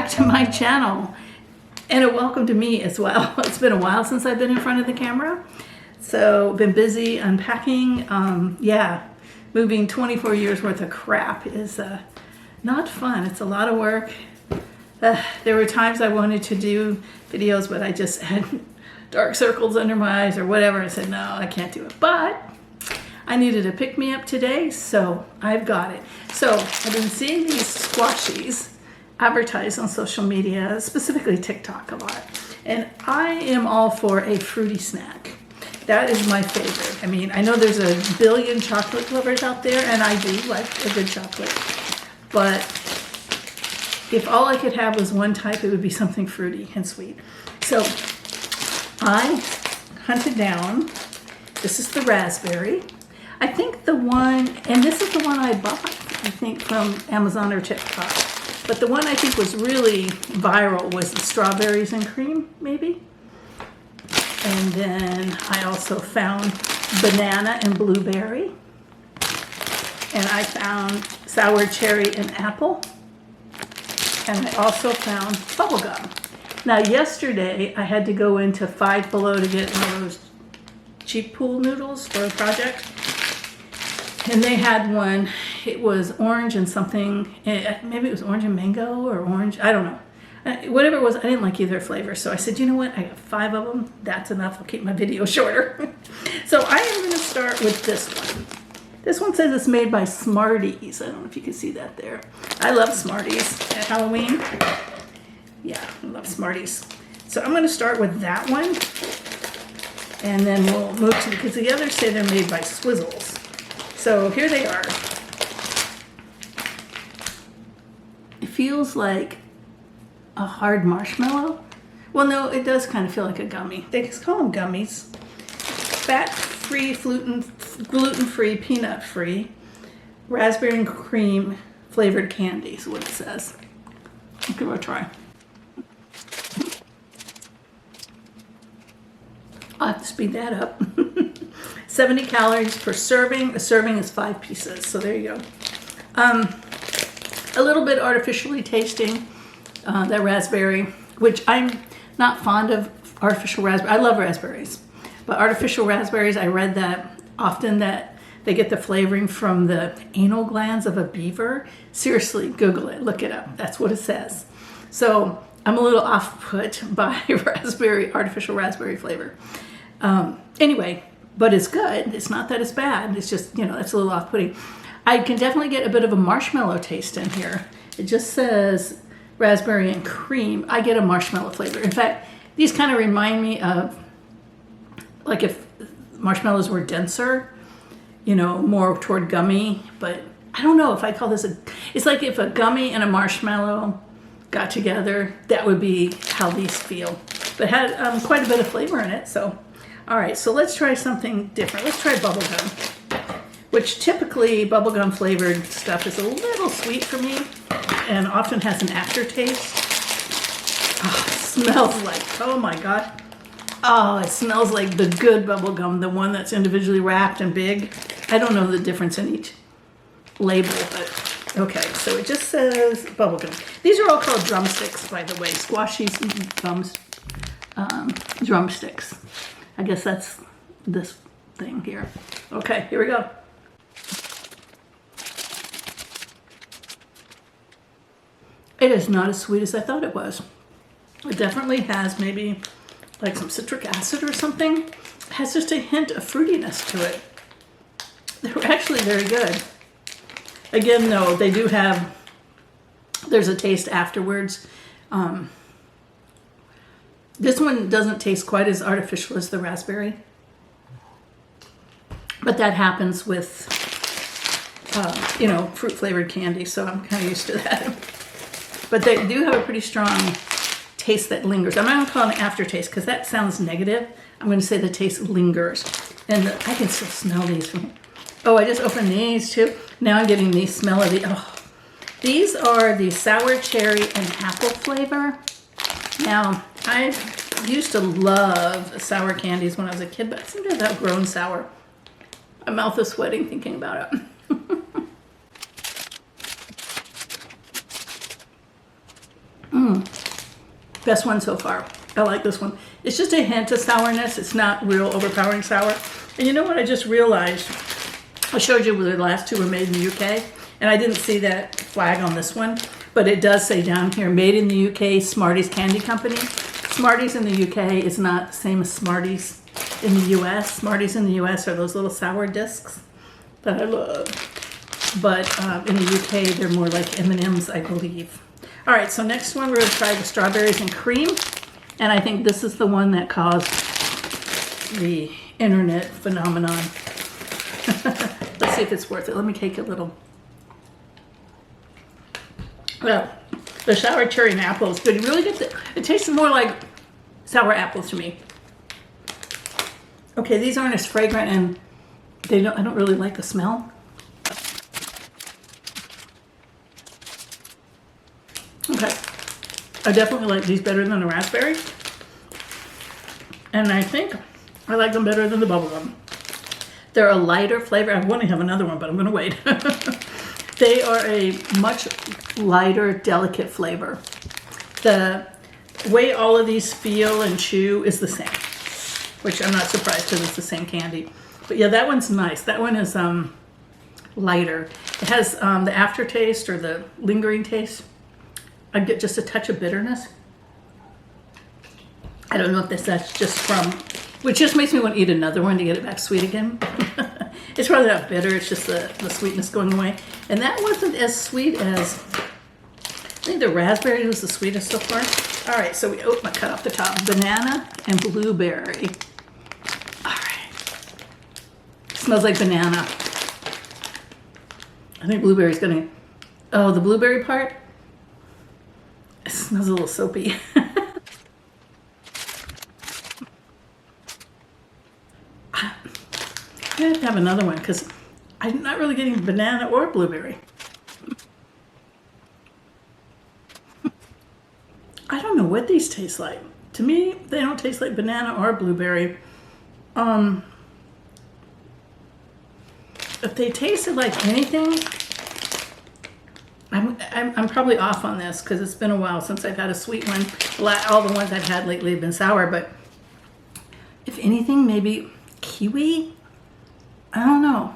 back to my channel, and a welcome to me as well. It's been a while since I've been in front of the camera, so been busy unpacking. Yeah, moving 24 years worth of crap is not fun. It's a lot of work. There were times I wanted to do videos, but I just had dark circles under my eyes or whatever. I said, no, I can't do it. But I needed a pick-me-up today, so I've got it. So I've been seeing these Squashies advertised on social media, specifically TikTok a lot. And I am all for a fruity snack. That is my favorite. I mean, I know there's a billion chocolate lovers out there, and I do like a good chocolate. But if all I could have was one type, it would be something fruity and sweet. So I hunted down, this is the raspberry. I think the one, and this is the one I bought, I think from Amazon or TikTok. But the one I think was really viral was the strawberries and cream, maybe. And then I also found banana and blueberry. And I found sour cherry and apple. And I also found bubblegum. Now yesterday I had to go into Five Below to get one of those cheap pool noodles for a project. And they had one, it was orange and something, maybe it was orange and mango or orange, I don't know. Whatever it was, I didn't like either flavor. So I said, you know what, I got 5 of them, that's enough, I'll keep my video shorter. So I am gonna start with this one. This one says it's made by Smarties. I don't know if you can see that there. I love Smarties at Halloween. Yeah, I love Smarties. So I'm gonna start with that one. And then we'll move to, because the others say they're made by Squizzles. So here they are. It feels like a hard marshmallow. Well, no, it does kind of feel like a gummy. They just call them gummies. Fat-free, gluten-free, peanut-free, raspberry and cream flavored candy is what it says. I'll give it a try. I'll have to speed that up. 70 calories per serving. A serving is 5 pieces, so there you go. A little bit artificially tasting, that raspberry, which I'm not fond of artificial raspberry. I love raspberries, but artificial raspberries, I read that often that they get the flavoring from the anal glands of a beaver. Seriously, Google it, look it up. That's what it says. So I'm a little off-put by artificial raspberry flavor. Anyway, but it's good. It's not that it's bad. It's just, you know, it's a little off-putting. I can definitely get a bit of a marshmallow taste in here. It just says raspberry and cream. I get a marshmallow flavor. In fact, these kind of remind me of, like if marshmallows were denser, you know, more toward gummy, but I don't know if I call this it's like if a gummy and a marshmallow got together, that would be how these feel. But had quite a bit of flavor in it, so. All right, so let's try something different. Let's try bubblegum, which typically bubblegum flavored stuff is a little sweet for me and often has an aftertaste. Oh, it smells like, oh my God. Oh, it smells like the good bubblegum, the one that's individually wrapped and big. I don't know the difference in each label, but okay. So it just says bubblegum. These are all called drumsticks, by the way. Squashies drumsticks. I guess that's this thing here. Okay, here we go. It is not as sweet as I thought it was. It definitely has maybe like some citric acid or something. It has just a hint of fruitiness to it. They're actually very good. Again, though, they do have, there's a taste afterwards. This one doesn't taste quite as artificial as the raspberry, but that happens with, you know, fruit flavored candy, so I'm kind of used to that. But they do have a pretty strong taste that lingers. I'm not going to call it an aftertaste because that sounds negative. I'm going to say the taste lingers. And I can still smell these from here. Oh, I just opened these too. Now I'm getting the smell of the, oh. These are the sour cherry and apple flavor. Now, I used to love sour candies when I was a kid, but I seem to have outgrown sour. My mouth is sweating thinking about it. Best one so far. I like this one. It's just a hint of sourness. It's not real overpowering sour. And you know what I just realized? I showed you the last two were made in the UK, and I didn't see that flag on this one, but it does say down here, made in the UK, Smarties Candy Company. Smarties in the UK is not the same as Smarties in the US. Smarties in the US are those little sour discs that I love. But in the UK, they're more like M&Ms, I believe. All right, so next one, we're gonna try the strawberries and cream. And I think this is the one that caused the internet phenomenon. Let's see if it's worth it. Let me take a little. Well, the sour cherry and apple is good. You really get it tastes more like sour apple to me. Okay, these aren't as fragrant, and I don't really like the smell. Okay, I definitely like these better than the raspberry. And I think I like them better than the bubblegum. They're a lighter flavor. I want to have another one, but I'm going to wait. They are a much lighter, delicate flavor. The way all of these feel and chew is the same, which I'm not surprised because it's the same candy. But yeah, that one's nice. That one is lighter. It has the aftertaste or the lingering taste. I get just a touch of bitterness. I don't know if that's just from, which just makes me want to eat another one to get it back sweet again. It's probably not bitter, it's just the sweetness going away. And that wasn't as sweet as, I think the raspberry was the sweetest so far. All right, so I cut off the top. Banana and blueberry. All right. Smells like banana. I think blueberry's gonna, oh, the blueberry part? It smells a little soapy. I have to have another one because I'm not really getting banana or blueberry. I don't know what these taste like. To me, they don't taste like banana or blueberry. If they tasted like anything, I'm probably off on this because it's been a while since I've had a sweet one. All the ones I've had lately have been sour, but if anything, maybe kiwi? I don't know.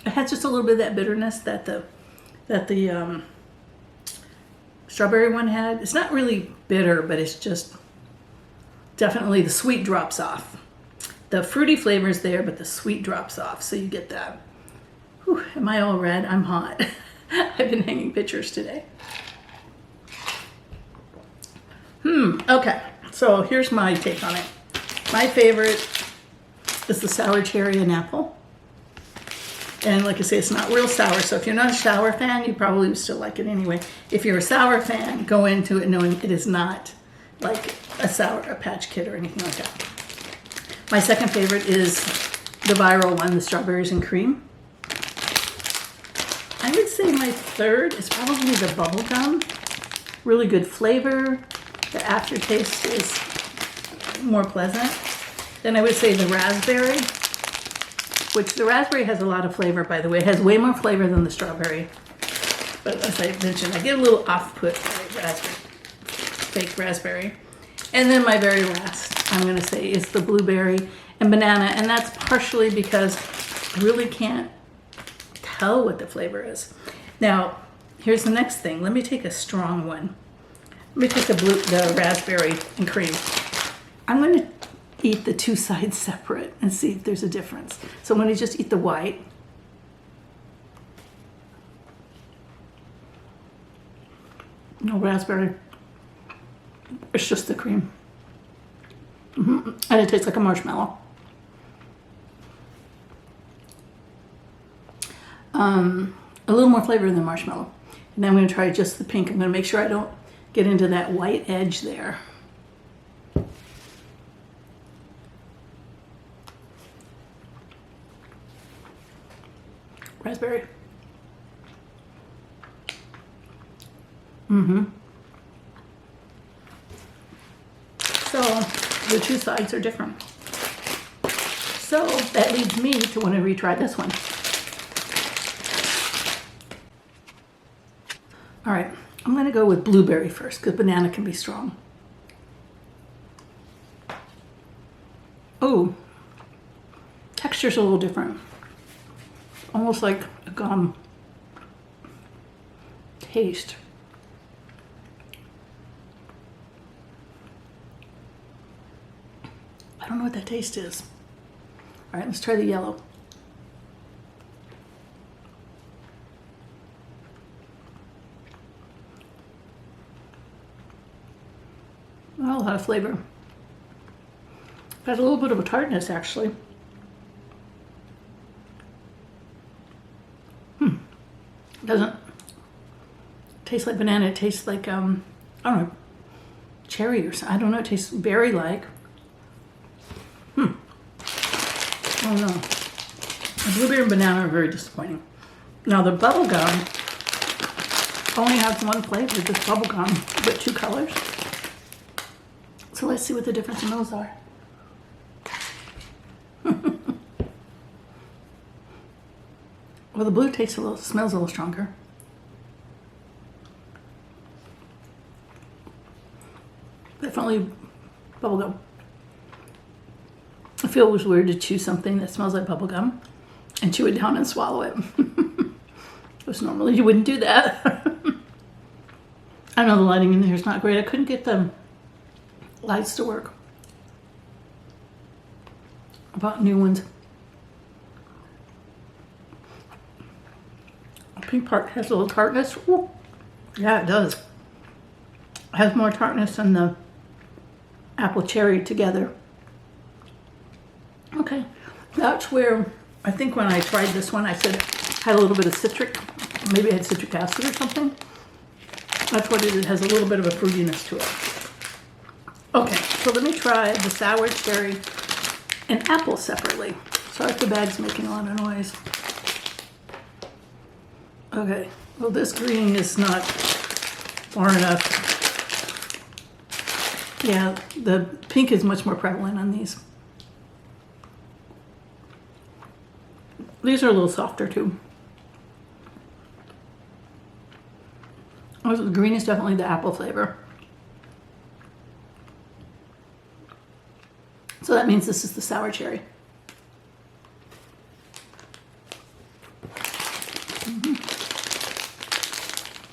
It has just a little bit of that bitterness that the strawberry one had. It's not really bitter, but it's just definitely the sweet drops off. The fruity flavor is there, but the sweet drops off, so you get that. Whew, am I all red? I'm hot. I've been hanging pictures today. Okay, so here's my take on it. My favorite is the sour cherry and apple. And like I say, it's not real sour, so if you're not a sour fan, you probably would still like it anyway. If you're a sour fan, go into it knowing it is not like a Sour Patch Kid or anything like that. My second favorite is the viral one, the strawberries and cream. I would say my third is probably the bubble gum. Really good flavor. The aftertaste is more pleasant. Then I would say the raspberry, which the raspberry has a lot of flavor, by the way. It has way more flavor than the strawberry. But as I mentioned, I get a little off-put by raspberry, fake raspberry. And then my very last, I'm going to say, is the blueberry and banana. And that's partially because I really can't tell what the flavor is. Now, here's the next thing. Let me take a strong one. Let me take the raspberry and cream. I'm going to eat the two sides separate and see if there's a difference. So I'm going to just eat the white. No raspberry. It's just the cream. And it tastes like a marshmallow. A little more flavor than marshmallow. And then I'm going to try just the pink. I'm going to make sure I don't get into that white edge there. Raspberry. So the two sides are different. So that leads me to want to retry this one. All right, I'm gonna go with blueberry first because banana can be strong. Oh, texture's a little different. Almost like a gum taste. I don't know what that taste is. All right, let's try the yellow. Well, a lot of flavor. Got a little bit of a tartness, actually. Doesn't taste like banana. It tastes like, I don't know, cherry or something. I don't know. It tastes berry-like. Oh no. The blueberry and banana are very disappointing. Now the bubble gum only has one flavor, just bubble gum, but 2 colors. So let's see what the difference in those are. Well, the blue tastes smells a little stronger. Definitely bubblegum. I feel it was weird to chew something that smells like bubblegum and chew it down and swallow it. Because normally you wouldn't do that. I know the lighting in here is not great. I couldn't get the lights to work. I bought new ones. The pink part has a little tartness. Ooh. Yeah, it does. It has more tartness than the apple cherry together. Okay, that's where I think when I tried this one, I said it had a little bit of citric, maybe it had citric acid or something. That's what it is. It has a little bit of a fruitiness to it. Okay, so let me try the sour cherry and apple separately. Sorry if the bag's making a lot of noise. Okay, well this green is not far enough. Yeah, the pink is much more prevalent on these. These are a little softer too. Oh, the green is definitely the apple flavor. So that means this is the sour cherry.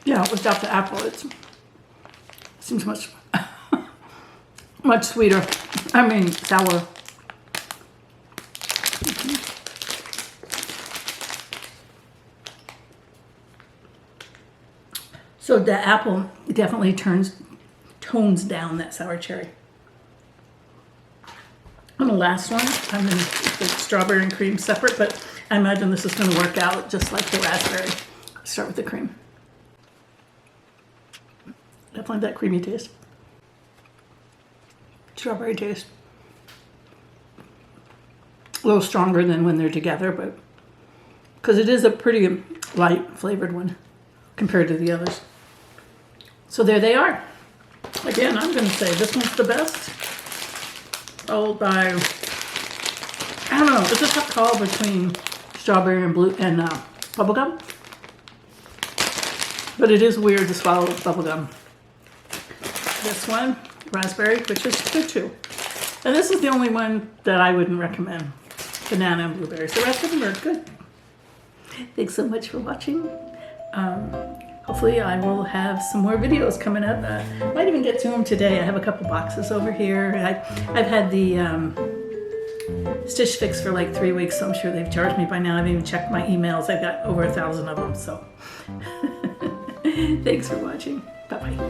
Yeah, without the apple, it seems much, much sweeter. I mean, sour. So the apple definitely tones down that sour cherry. On the last one, I'm going to put strawberry and cream separate, but I imagine this is going to work out just like the raspberry. Start with the cream. Definitely that creamy taste. Strawberry taste. A little stronger than when they're together, but because it is a pretty light flavored one compared to the others. So there they are. Again, I'm going to say this one's the best. Followed by, I don't know, it's a tough call between strawberry and blue and bubblegum. But it is weird to swallow bubblegum. This one, raspberry, which is good too. And this is the only one that I wouldn't recommend. Banana and blueberries. The rest of them are good. Thanks so much for watching. Hopefully I will have some more videos coming up. Might even get to them today. I have a couple boxes over here. I've had the Stitch Fix for like 3 weeks, so I'm sure they've charged me by now. I haven't even checked my emails. I've got over 1,000 of them, so. Thanks for watching. Bye-bye.